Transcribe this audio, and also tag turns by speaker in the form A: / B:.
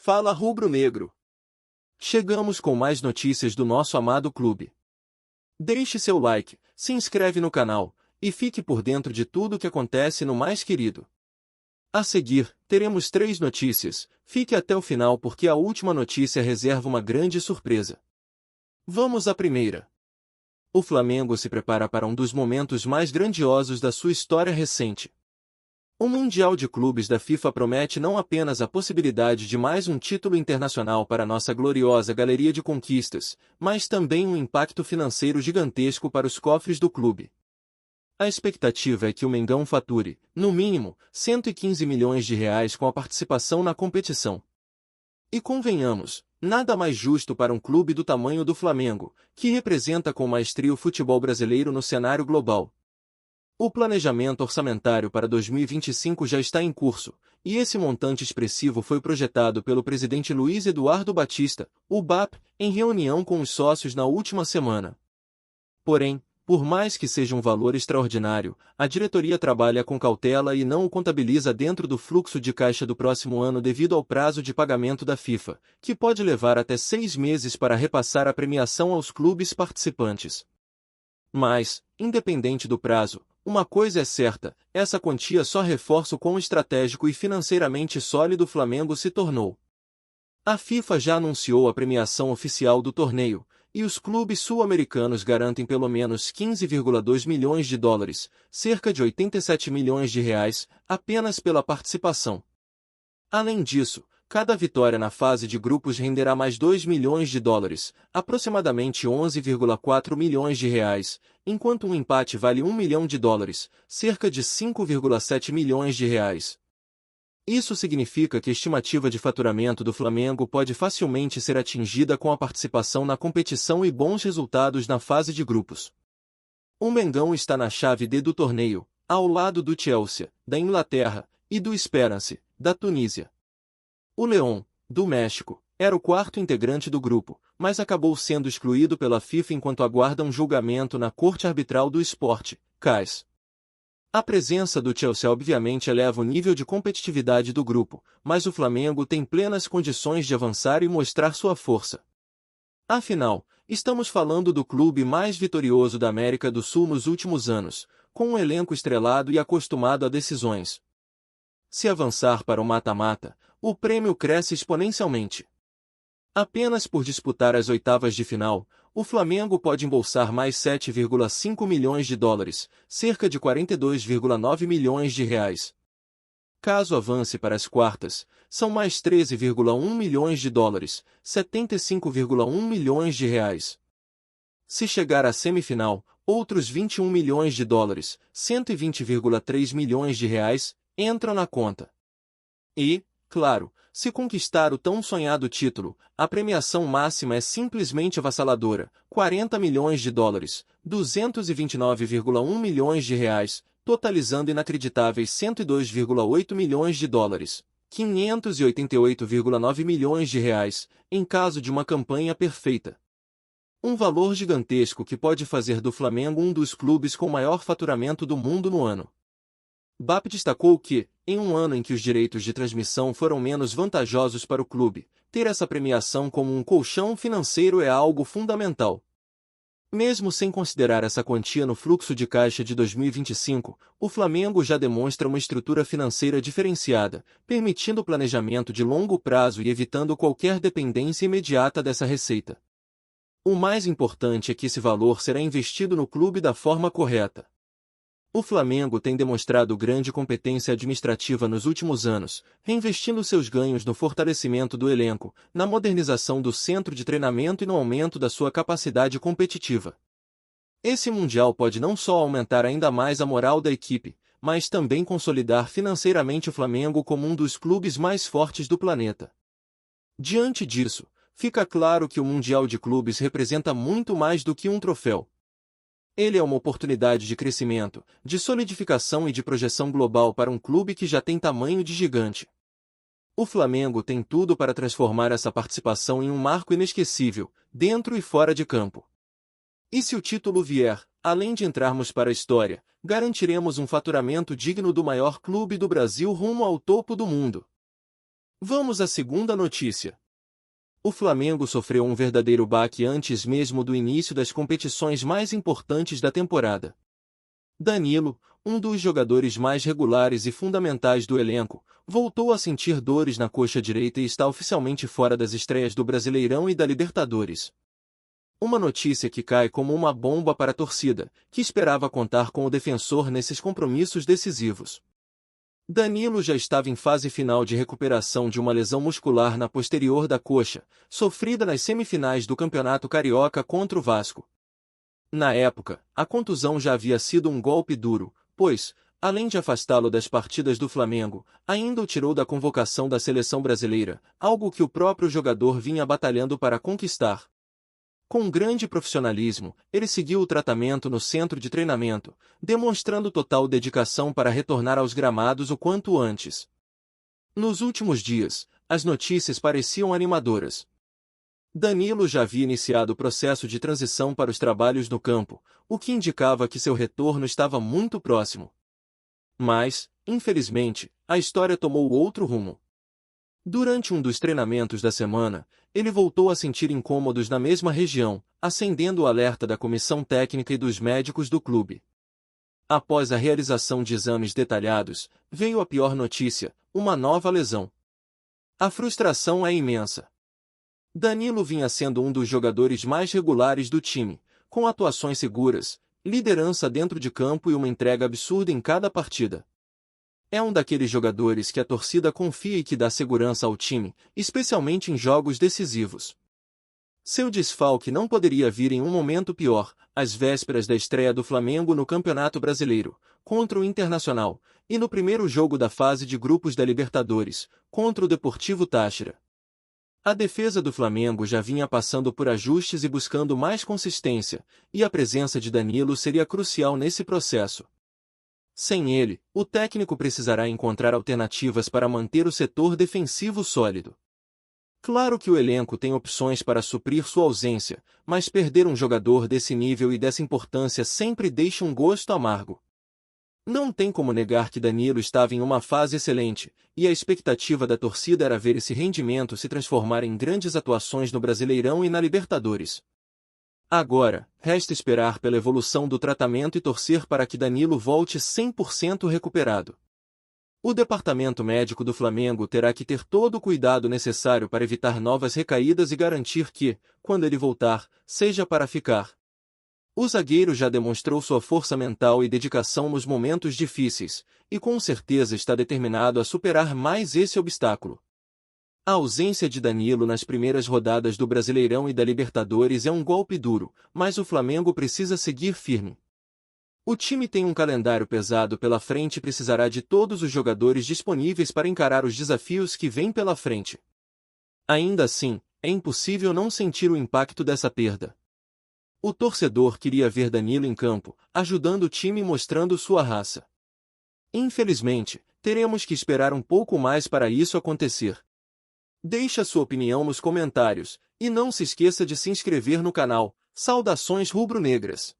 A: Fala rubro-negro! Chegamos com mais notícias do nosso amado clube. Deixe seu like, se inscreve no canal, e fique por dentro de tudo o que acontece no mais querido. A seguir, teremos 3 notícias, fique até o final porque a última notícia reserva uma grande surpresa. Vamos à primeira. O Flamengo se prepara para um dos momentos mais grandiosos da sua história recente. O Mundial de Clubes da FIFA promete não apenas a possibilidade de mais um título internacional para nossa gloriosa galeria de conquistas, mas também um impacto financeiro gigantesco para os cofres do clube. A expectativa é que o Mengão fature, no mínimo, 115 milhões de reais com a participação na competição. E convenhamos, nada mais justo para um clube do tamanho do Flamengo, que representa com maestria o futebol brasileiro no cenário global. O planejamento orçamentário para 2025 já está em curso, e esse montante expressivo foi projetado pelo presidente Luiz Eduardo Batista, o BAP, em reunião com os sócios na última semana. Porém, por mais que seja um valor extraordinário, a diretoria trabalha com cautela e não o contabiliza dentro do fluxo de caixa do próximo ano devido ao prazo de pagamento da FIFA, que pode levar até 6 meses para repassar a premiação aos clubes participantes. Mas, independente do prazo, uma coisa é certa, essa quantia só reforça o quão estratégico e financeiramente sólido o Flamengo se tornou. A FIFA já anunciou a premiação oficial do torneio, e os clubes sul-americanos garantem pelo menos 15,2 milhões de dólares, cerca de 87 milhões de reais, apenas pela participação. Além disso, cada vitória na fase de grupos renderá mais 2 milhões de dólares, aproximadamente 11,4 milhões de reais, enquanto um empate vale 1 milhão de dólares, cerca de 5,7 milhões de reais. Isso significa que a estimativa de faturamento do Flamengo pode facilmente ser atingida com a participação na competição e bons resultados na fase de grupos. O Mengão está na chave D do torneio, ao lado do Chelsea, da Inglaterra, e do Esperance, da Tunísia. O León, do México, era o 4º integrante do grupo, mas acabou sendo excluído pela FIFA enquanto aguarda um julgamento na Corte Arbitral do Esporte, CAS. A presença do Chelsea obviamente eleva o nível de competitividade do grupo, mas o Flamengo tem plenas condições de avançar e mostrar sua força. Afinal, estamos falando do clube mais vitorioso da América do Sul nos últimos anos, com um elenco estrelado e acostumado a decisões. Se avançar para o mata-mata, o prêmio cresce exponencialmente. Apenas por disputar as oitavas de final, o Flamengo pode embolsar mais 7,5 milhões de dólares, cerca de 42,9 milhões de reais. Caso avance para as quartas, são mais 13,1 milhões de dólares, 75,1 milhões de reais. Se chegar à semifinal, outros 21 milhões de dólares, 120,3 milhões de reais, entram na conta. E, claro, se conquistar o tão sonhado título, a premiação máxima é simplesmente avassaladora, 40 milhões de dólares, 229,1 milhões de reais, totalizando inacreditáveis 102,8 milhões de dólares, 588,9 milhões de reais, em caso de uma campanha perfeita. Um valor gigantesco que pode fazer do Flamengo um dos clubes com maior faturamento do mundo no ano. BAP destacou que, em um ano em que os direitos de transmissão foram menos vantajosos para o clube, ter essa premiação como um colchão financeiro é algo fundamental. Mesmo sem considerar essa quantia no fluxo de caixa de 2025, o Flamengo já demonstra uma estrutura financeira diferenciada, permitindo o planejamento de longo prazo e evitando qualquer dependência imediata dessa receita. O mais importante é que esse valor será investido no clube da forma correta. O Flamengo tem demonstrado grande competência administrativa nos últimos anos, reinvestindo seus ganhos no fortalecimento do elenco, na modernização do centro de treinamento e no aumento da sua capacidade competitiva. Esse Mundial pode não só aumentar ainda mais a moral da equipe, mas também consolidar financeiramente o Flamengo como um dos clubes mais fortes do planeta. Diante disso, fica claro que o Mundial de Clubes representa muito mais do que um troféu. Ele é uma oportunidade de crescimento, de solidificação e de projeção global para um clube que já tem tamanho de gigante. O Flamengo tem tudo para transformar essa participação em um marco inesquecível, dentro e fora de campo. E se o título vier, além de entrarmos para a história, garantiremos um faturamento digno do maior clube do Brasil rumo ao topo do mundo. Vamos à segunda notícia. O Flamengo sofreu um verdadeiro baque antes mesmo do início das competições mais importantes da temporada. Danilo, um dos jogadores mais regulares e fundamentais do elenco, voltou a sentir dores na coxa direita e está oficialmente fora das estreias do Brasileirão e da Libertadores. Uma notícia que cai como uma bomba para a torcida, que esperava contar com o defensor nesses compromissos decisivos. Danilo já estava em fase final de recuperação de uma lesão muscular na posterior da coxa, sofrida nas semifinais do Campeonato Carioca contra o Vasco. Na época, a contusão já havia sido um golpe duro, pois, além de afastá-lo das partidas do Flamengo, ainda o tirou da convocação da seleção brasileira, algo que o próprio jogador vinha batalhando para conquistar. Com grande profissionalismo, ele seguiu o tratamento no centro de treinamento, demonstrando total dedicação para retornar aos gramados o quanto antes. Nos últimos dias, as notícias pareciam animadoras. Danilo já havia iniciado o processo de transição para os trabalhos no campo, o que indicava que seu retorno estava muito próximo. Mas, infelizmente, a história tomou outro rumo. Durante um dos treinamentos da semana, ele voltou a sentir incômodos na mesma região, acendendo o alerta da comissão técnica e dos médicos do clube. Após a realização de exames detalhados, veio a pior notícia: uma nova lesão. A frustração é imensa. Danilo vinha sendo um dos jogadores mais regulares do time, com atuações seguras, liderança dentro de campo e uma entrega absurda em cada partida. É um daqueles jogadores que a torcida confia e que dá segurança ao time, especialmente em jogos decisivos. Seu desfalque não poderia vir em um momento pior, às vésperas da estreia do Flamengo no Campeonato Brasileiro, contra o Internacional, e no primeiro jogo da fase de grupos da Libertadores, contra o Deportivo Táchira. A defesa do Flamengo já vinha passando por ajustes e buscando mais consistência, e a presença de Danilo seria crucial nesse processo. Sem ele, o técnico precisará encontrar alternativas para manter o setor defensivo sólido. Claro que o elenco tem opções para suprir sua ausência, mas perder um jogador desse nível e dessa importância sempre deixa um gosto amargo. Não tem como negar que Danilo estava em uma fase excelente, e a expectativa da torcida era ver esse rendimento se transformar em grandes atuações no Brasileirão e na Libertadores. Agora, resta esperar pela evolução do tratamento e torcer para que Danilo volte 100% recuperado. O departamento médico do Flamengo terá que ter todo o cuidado necessário para evitar novas recaídas e garantir que, quando ele voltar, seja para ficar. O zagueiro já demonstrou sua força mental e dedicação nos momentos difíceis, e com certeza está determinado a superar mais esse obstáculo. A ausência de Danilo nas primeiras rodadas do Brasileirão e da Libertadores é um golpe duro, mas o Flamengo precisa seguir firme. O time tem um calendário pesado pela frente e precisará de todos os jogadores disponíveis para encarar os desafios que vêm pela frente. Ainda assim, é impossível não sentir o impacto dessa perda. O torcedor queria ver Danilo em campo, ajudando o time e mostrando sua raça. Infelizmente, teremos que esperar um pouco mais para isso acontecer. Deixe a sua opinião nos comentários, e não se esqueça de se inscrever no canal. Saudações rubro-negras!